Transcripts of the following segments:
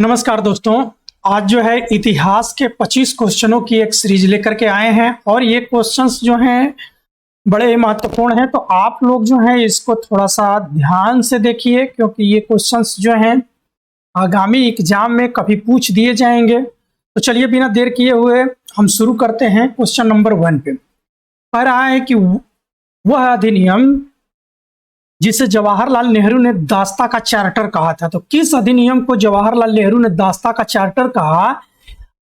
नमस्कार दोस्तों, आज जो है इतिहास के 25 क्वेश्चनों की एक सीरीज लेकर के आए हैं और ये क्वेश्चंस जो हैं बड़े महत्वपूर्ण हैं। तो आप लोग जो हैं इसको थोड़ा सा ध्यान से देखिए, क्योंकि ये क्वेश्चंस जो हैं आगामी एग्जाम में कभी पूछ दिए जाएंगे। तो चलिए बिना देर किए हुए हम शुरू करते हैं। क्वेश्चन नंबर 1 पे कह रहा है कि वह अधिनियम जिसे जवाहरलाल नेहरू ने दास्ता का चार्टर कहा था, तो किस अधिनियम को जवाहरलाल नेहरू ने दास्ता का चार्टर कहा?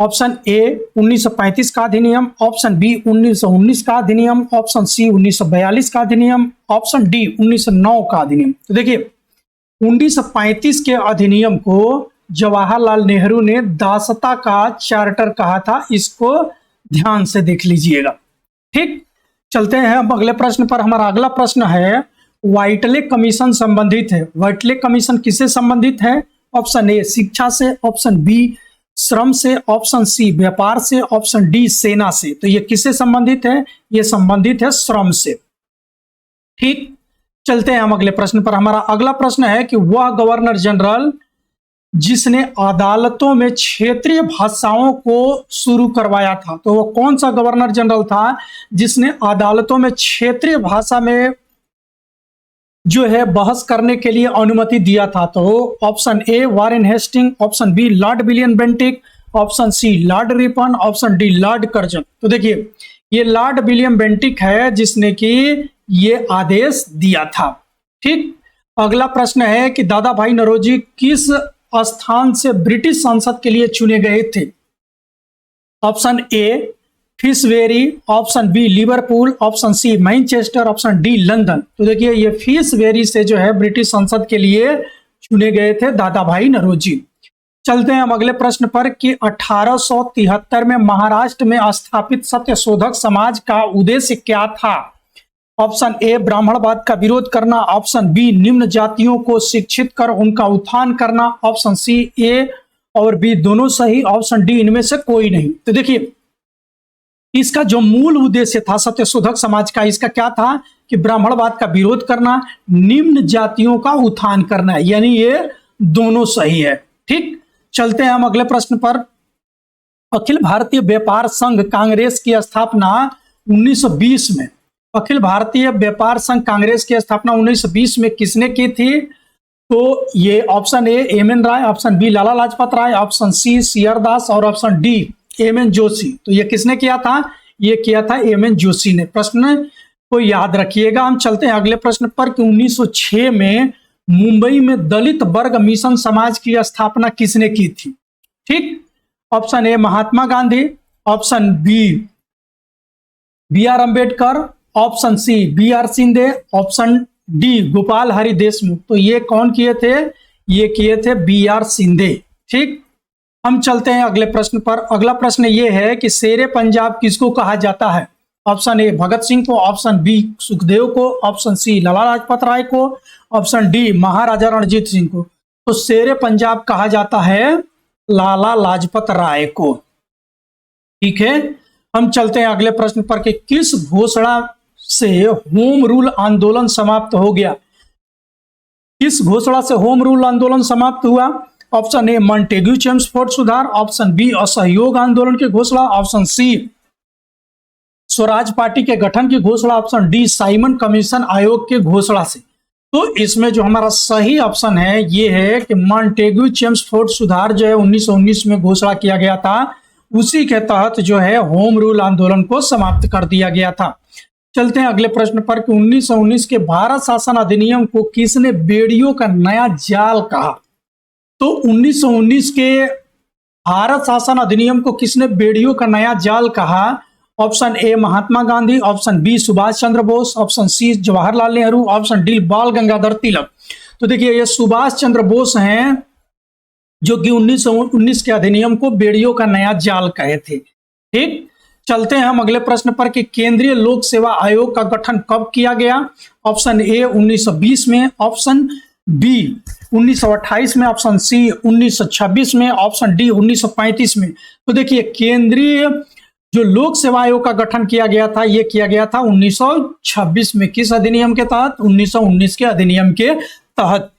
ऑप्शन ए 1935 का अधिनियम, ऑप्शन बी 1919 का अधिनियम, ऑप्शन सी 1942 का अधिनियम, ऑप्शन डी 1909 का अधिनियम। तो देखिए 1935 के अधिनियम को जवाहरलाल नेहरू ने दास्ता का चार्टर कहा था। इसको ध्यान से देख लीजिएगा। ठीक, चलते हैं हम अगले प्रश्न पर। हमारा अगला प्रश्न है व्हाइटले कमीशन संबंधित है। व्हाइटले कमीशन किससे संबंधित है? ऑप्शन ए शिक्षा से, ऑप्शन बी श्रम से, ऑप्शन सी व्यापार से, ऑप्शन डी सेना से। तो ये किससे संबंधित है? ये संबंधित है श्रम से। ठीक, चलते हैं हम अगले प्रश्न पर। हमारा अगला प्रश्न है कि वह गवर्नर जनरल जिसने अदालतों में क्षेत्रीय भाषाओं को शुरू करवाया था, तो वो कौन सा गवर्नर जनरल था जिसने अदालतों में क्षेत्रीय भाषा में जो है बहस करने के लिए अनुमति दिया था? तो option A Warren Hastings, option B Lord William Bentinck, option C Lord Ripon, option D Lord Curzon. तो देखिए ये लॉर्ड विलियम बेंटिक है जिसने कि ये आदेश दिया था। ठीक, अगला प्रश्न है कि दादा भाई नौरोजी किस स्थान से ब्रिटिश संसद के लिए चुने गए थे? Option A Fishberry, option B Liverpool, option C Manchester, option D London. तो देखिए ये फिशबेरी से जो है ब्रिटिश संसद के लिए चुने गए थे दादा भाई नौरोजी। चलते हैं हम अगले प्रश्न पर कि 1873 में महाराष्ट्र में स्थापित सत्यशोधक समाज का उद्देश्य क्या था? ऑप्शन ए ब्राह्मणवाद का विरोध करना, ऑप्शन बी निम्न जातियों को शिक्षित कर उनका उत्थान करना, ऑप्शन सी ए और बी दोनों सही, ऑप्शन डी इनमें से कोई नहीं। तो देखिए इसका जो मूल उद्देश्य था सत्यशोधक समाज का, इसका क्या था कि ब्राह्मणवाद का विरोध करना, निम्न जातियों का उत्थान करना, यानी ये दोनों सही है। ठीक, चलते हैं हम अगले प्रश्न पर। अखिल भारतीय व्यापार संघ कांग्रेस की स्थापना 1920 में, अखिल भारतीय व्यापार संघ कांग्रेस की स्थापना 1920 में किसने की थी? तो ये option A M N. Roy, option B Lala Lajpat Rai, option C C R. Das और ऑप्शन डी एम.एन. जोशी। तो ये किसने किया था? ये किया था एम.एन. जोशी ने। प्रश्न को याद रखिएगा। हम चलते हैं अगले प्रश्न पर कि 1906 में मुंबई में दलित वर्ग मिशन समाज की स्थापना किसने की थी? ठीक, option A Mahatma Gandhi, option B R Ambedkar, option C B R Shinde, option D Gopal Hari Deshmukh. तो ये कौन किए थे? ये किए थे बी आर शिंदे। ठीक, हम चलते हैं अगले प्रश्न पर। अगला प्रश्न ये है कि शेरे पंजाब किसको कहा जाता है? ऑप्शन ए भगत सिंह को, ऑप्शन बी सुखदेव को, ऑप्शन सी लाला लाजपत राय को, ऑप्शन डी महाराजा रणजीत सिंह को। तो शेरे पंजाब कहा जाता है लाला लाजपत राय को। ठीक है, हम चलते हैं अगले प्रश्न पर कि किस घोषणा से होम रूल आंदोलन समाप्त हो गया? किस घोषणा से होम रूल आंदोलन समाप्त हुआ? ऑप्शन ए मॉन्टेग्यू चेम्सफोर्ड सुधार, ऑप्शन बी असहयोग आंदोलन की घोषणा, ऑप्शन सी स्वराज पार्टी के गठन की घोषणा, ऑप्शन डी साइमन कमीशन आयोग के घोषणा से। तो इसमें जो हमारा सही ऑप्शन है ये है कि मॉन्टेग्यू चेम्सफोर्ड सुधार जो है 1919 में घोषणा किया गया था, उसी के तहत जो है होम रूल आंदोलन को समाप्त कर दिया गया था। चलते हैं अगले प्रश्न पर कि 1919 के भारत शासन अधिनियम को किसने बेड़ियों का नया जाल कहा? तो 1919 के भारत शासन अधिनियम को किसने बेड़ियों का नया जाल कहा? Option A Mahatma Gandhi, option B Subhash Chandra Bose, option C Jawaharlal Nehru, option D Bal Gangadhar तिलक। तो देखिए ये सुभाष चंद्र बोस हैं जो कि 1919 के अधिनियम को बेड़ियों का नया जाल कहे थे। ठीक, चलते हैं हम अगले प्रश्न पर कि केंद्रीय लोक सेवा आयोग का गठन कब किया गया? ऑप्शन ए 1920 में, ऑप्शन बी 1928 में, ऑप्शन सी 1926 में, ऑप्शन डी 1935 में। तो देखिए केंद्रीय जो लोक सेवा आयोग का गठन किया गया था ये किया गया था 1926 में। किस अधिनियम के तहत? 1919 के अधिनियम के तहत।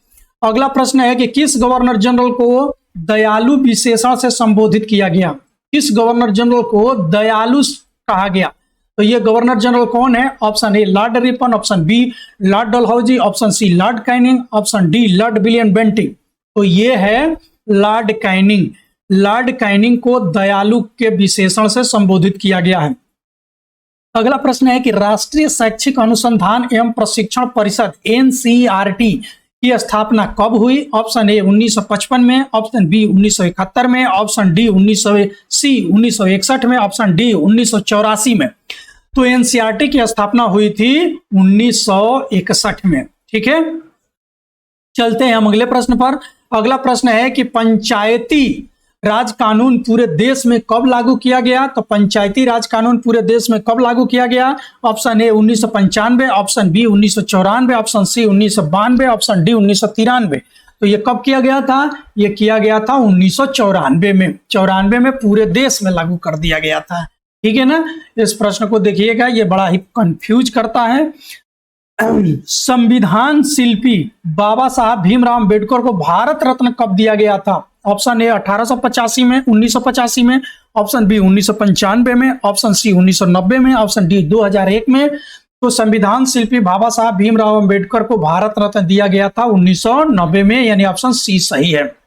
अगला प्रश्न है कि किस गवर्नर जनरल को दयालु विशेषण से संबोधित किया गया? किस गवर्नर जनरल को दयालु कहा गया? तो ये गवर्नर जनरल कौन है? Option A Lord Ripon, option B Lord Dalhousie, option C Lord Canning, option D Lord William Bentinck. तो ये है लॉर्ड कैनिंग। लॉर्ड कैनिंग को दयालु के विशेषण से संबोधित किया गया है। अगला प्रश्न है कि राष्ट्रीय शैक्षिक अनुसंधान एवं प्रशिक्षण परिषद एनसीईआरटी की स्थापना कब हुई? ऑप्शन ए 1955 में, ऑप्शन बी 1971 में, ऑप्शन डी 1961 में, ऑप्शन डी 1984 में। तो एनसीईआरटी की स्थापना हुई थी 1961 में। ठीक है, चलते हैं हम अगले प्रश्न पर। अगला प्रश्न है कि पंचायती राज कानून पूरे देश में कब लागू किया गया? तो पंचायती राज कानून पूरे देश में कब लागू किया गया? Option A 1995, option B 1994, option C 1992, option D 1993। तो ये कब किया गया था? ये किया गया था 1994 में। 94 में पूरे देश में लागू कर दिया गया था। ठीक है ना, इस प्रश्न को देखिएगा, ये बड़ा ही कंफ्यूज करता है। संविधान शिल्पी बाबा साहब भीमराव अम्बेडकर को भारत रत्न कब दिया गया था? ऑप्शन ए 1885 में, 1985 में, ऑप्शन बी 1995 में, ऑप्शन सी 1990 में, ऑप्शन डी 2001 में। तो संविधान शिल्पी बाबा साहब भीमराव अम्बेडकर को भारत रत्न दिया गया था 1990 में, यानी ऑप्शन सी सही है।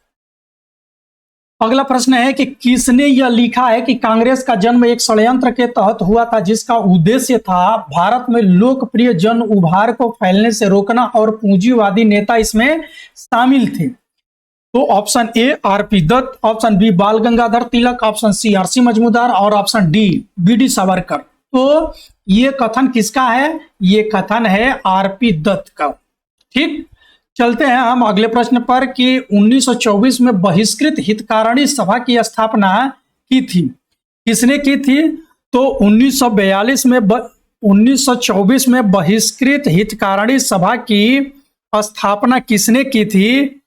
अगला प्रश्न है कि किसने यह लिखा है कि कांग्रेस का जन्म एक षड्यंत्र के तहत हुआ था जिसका उद्देश्य था भारत में लोकप्रिय जन उभार को फैलने से रोकना और पूंजीवादी नेता इसमें शामिल थे? तो option A RP Dutt, option B Bal Gangadhar Tilak, option C RC Majumdar और ऑप्शन डी बीडी सावरकर। तो ये कथन किसका है? ये कथन है आरपी दत्त का। ठीक, चलते हैं हम अगले प्रश्न पर कि 1924 में बहिष्कृत हितकारिणी सभा की स्थापना की थी। किसने की थी? तो 1924 में बहिष्कृत हितकारिणी सभा की स्थापना किसने की थी?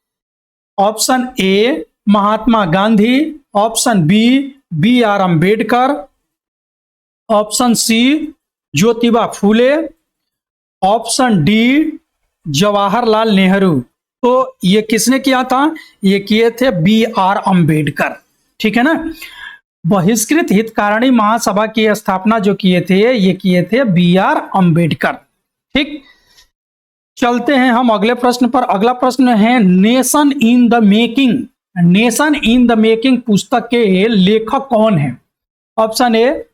Option A Mahatma Gandhi, option B R Ambedkar, option C Jyotiba Phule, option D Jawaharlal Nehru. तो ये किसने किया था? ये किए थे बी आर अम्बेडकर। ठीक है ना, बहिष्कृत हितकारिणी महासभा की स्थापना जो किए थे ये किए थे बी आर अम्बेडकर। ठीक, चलते हैं हम अगले प्रश्न पर। अगला प्रश्न है nation in the making. Nation in the making पुस्तक के लेखक कौन है? Option A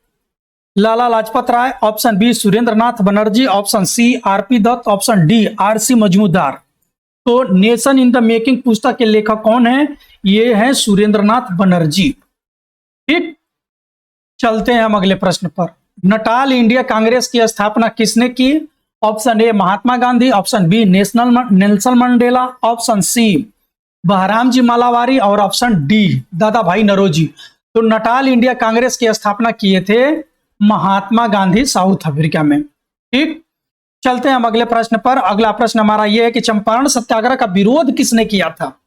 Lala Lajpat Rai, option B Surendranath Banerjee, option C RP Dutt, option D RC Majumdar. तो नेशन इन द मेकिंग पुस्तक के लेखक कौन है? ये है सुरेंद्रनाथ बनर्जी। ठीक, चलते हैं हम अगले प्रश्न पर। नटाल इंडिया कांग्रेस की स्थापना किसने की? Option A Mahatma Gandhi, option B Nelson Mandela, option C Behram ji Malabari और ऑप्शन डी दादा भाई नौरोजी। तो नटाल इंडिया कांग्रेस की स्थापना किए थे महात्मा गांधी साउथ अफ्रीका में। ठीक, चलते हैं हम अगले प्रश्न पर। अगला प्रश्न हमारा यह है कि चंपारण सत्याग्रह का विरोध किसने किया था?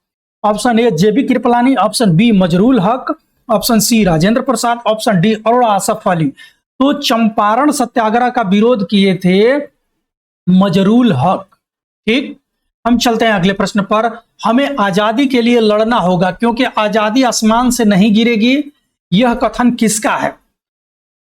Option A JB Kripalani, option B Mazharul Haq, option C Rajendra Prasad, option D Arora Asaf Ali. तो चंपारण सत्याग्रह का विरोध किए थे मजरूल हक। ठीक, हम चलते हैं अगले प्रश्न पर। हमें आजादी के लिए लड़ना होगा क्योंकि आजादी आसमान से नहीं गिरेगी, यह कथन किसका है?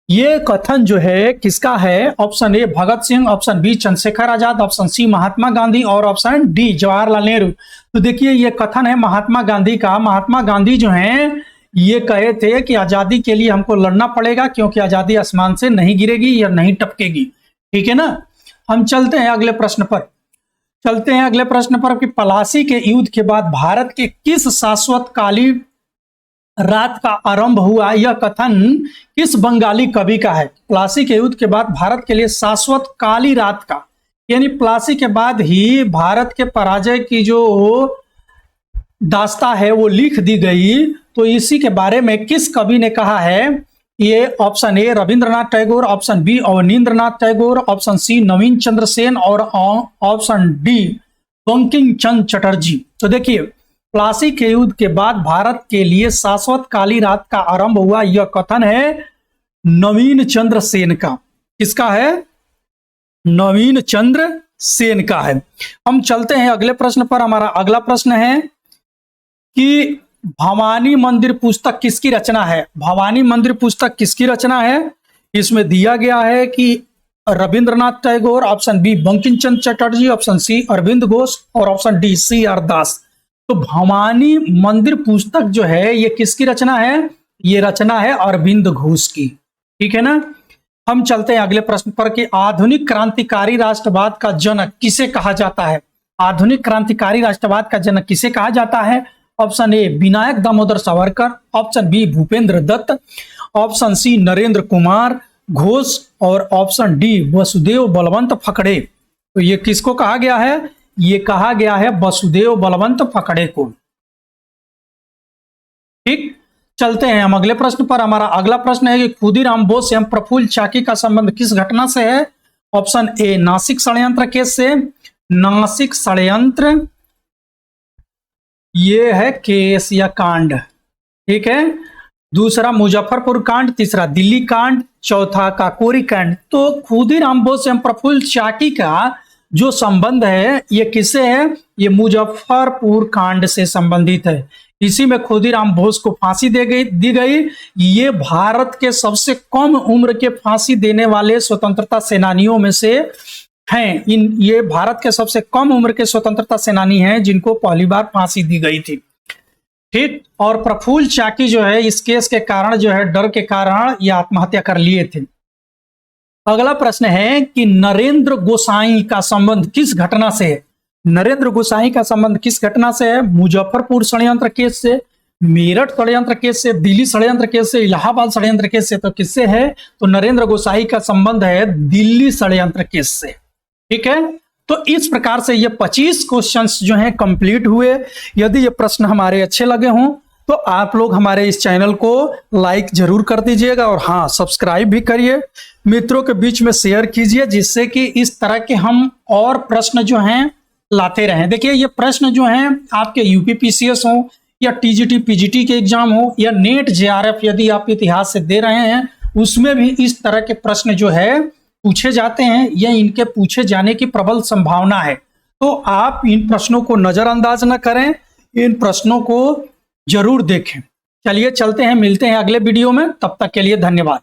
ये कथन जो है किसका है? Option A Bhagat Singh, option B Chandrashekhar Azad, option C Mahatma Gandhi और ऑप्शन डी जवाहरलाल नेहरू। तो देखिए ये कथन है महात्मा गांधी का। महात्मा गांधी जो हैं ये कहे थे कि आजादी के लिए हमको लड़ना पड़ेगा क्योंकि आजादी आसमान से नहीं गिरेगी या नहीं टपकेगी। ठीक है ना, हम चलते हैं अगले प्रश्न पर। चलते हैं अगले प्रश्न पर कि पलासी के युद्ध के बाद भारत के किस शाश्वत काली रात का आरंभ हुआ? यह कथन किस बंगाली कवि का है? प्लासी के युद्ध के बाद भारत के लिए शाश्वत काली रात का, यानी प्लासी के बाद ही भारत के पराजय की जो दास्ता है वो लिख दी गई। तो इसी के बारे में किस कवि ने कहा है? ये option A Rabindranath Tagore, option B Abanindranath Tagore, option C नवीन चंद्र सेन और ऑप्शन डी बंकिम चंद्र चटर्जी। तो देखिए प्लासी के युद्ध के बाद भारत के लिए शाश्वत काली रात का आरंभ हुआ, यह कथन है नवीन चंद्र सेन का। किसका है? नवीन चंद्र सेन का है। हम चलते हैं अगले प्रश्न पर। हमारा अगला प्रश्न है कि भवानी मंदिर पुस्तक किसकी रचना है? भवानी मंदिर पुस्तक किसकी रचना है? इसमें दिया गया है कि Rabindranath Tagore, option B Bankim Chandra Chatterjee, option C Arvind Ghosh और ऑप्शन डी CR दास। तो भवानी मंदिर पुस्तक जो है ये किसकी रचना है? ये रचना है अरविंद घोष की। ठीक है ना। हम चलते हैं अगले प्रश्न पर कि आधुनिक क्रांतिकारी राष्ट्रवाद का जनक किसे कहा जाता है? आधुनिक क्रांतिकारी राष्ट्रवाद का जनक किसे कहा जाता है? Option A Vinayak Damodar Savarkar, option B Bhupendra Dutt, option C Narendra Kumar Ghosh और ऑप्शन डी वसुदेव बलवंत फकड़े। तो ये किसको कहा गया है? ये कहा गया है वसुदेव बलवंत फकड़े को। ठीक, चलते हैं हम अगले प्रश्न पर। हमारा अगला प्रश्न है कि खुदीराम बोस एवं प्रफुल्ल चाकी का संबंध किस घटना से है? ऑप्शन ए नासिक षड्यंत्र केस से, नासिक षड्यंत्र ये है केस या कांड। ठीक है। दूसरा मुजफ्फरपुर कांड, तीसरा दिल्ली कांड, चौथा काकोरी कांड। तो खुदीराम बोस एवं प्रफुल्ल चाकी का जो संबंध है ये किससे है? ये मुजफ्फरपुर कांड से संबंधित है। इसी में खुदीराम बोस को फांसी दी गई। ये भारत के सबसे कम उम्र के फांसी देने वाले स्वतंत्रता सेनानियों में से हैं। ये भारत के सबसे कम उम्र के स्वतंत्रता सेनानी हैं जिनको पहली बार फांसी दी गई थी। ठीक। और प्रफुल्ल चाकी जो है इस केस के कारण जो है डर के कारण ये आत्महत्या कर लिए थे। अगला प्रश्न है कि नरेंद्र गोसाई का संबंध किस घटना से है? नरेंद्र गोसाई का संबंध किस घटना से है? मुजफ्फरपुर षड्यंत्र केस से, मेरठ षड्यंत्र केस से, दिल्ली षड्यंत्र केस से, इलाहाबाद षड्यंत्र केस से। तो किससे है? तो नरेंद्र गोसाई का संबंध है दिल्ली षड्यंत्र केस से। ठीक है। तो इस प्रकार से ये 25 क्वेश्चंस जो हैं कंप्लीट हुए। यदि ये प्रश्न हमारे अच्छे लगे हों तो आप लोग हमारे इस चैनल को लाइक जरूर कर दीजिएगा और हाँ सब्सक्राइब भी करिए, मित्रों के बीच में शेयर कीजिए, जिससे कि इस तरह के हम और प्रश्न जो हैं लाते रहें। देखिए ये प्रश्न जो हैं आपके यूपीपीसीएस हो या टीजीटी पीजीटी के एग्जाम हो या नेट जेआरएफ यदि आप इतिहास से दे रहे हैं उसमें भी इस तरह के प्रश्न जो है पूछे जाते हैं या इनके पूछे जाने की प्रबल संभावना है। तो आप इन प्रश्नों को नजरअंदाज न करें, इन प्रश्नों को जरूर देखें। चलिए चलते हैं, मिलते हैं अगले वीडियो में। तब तक के लिए धन्यवाद।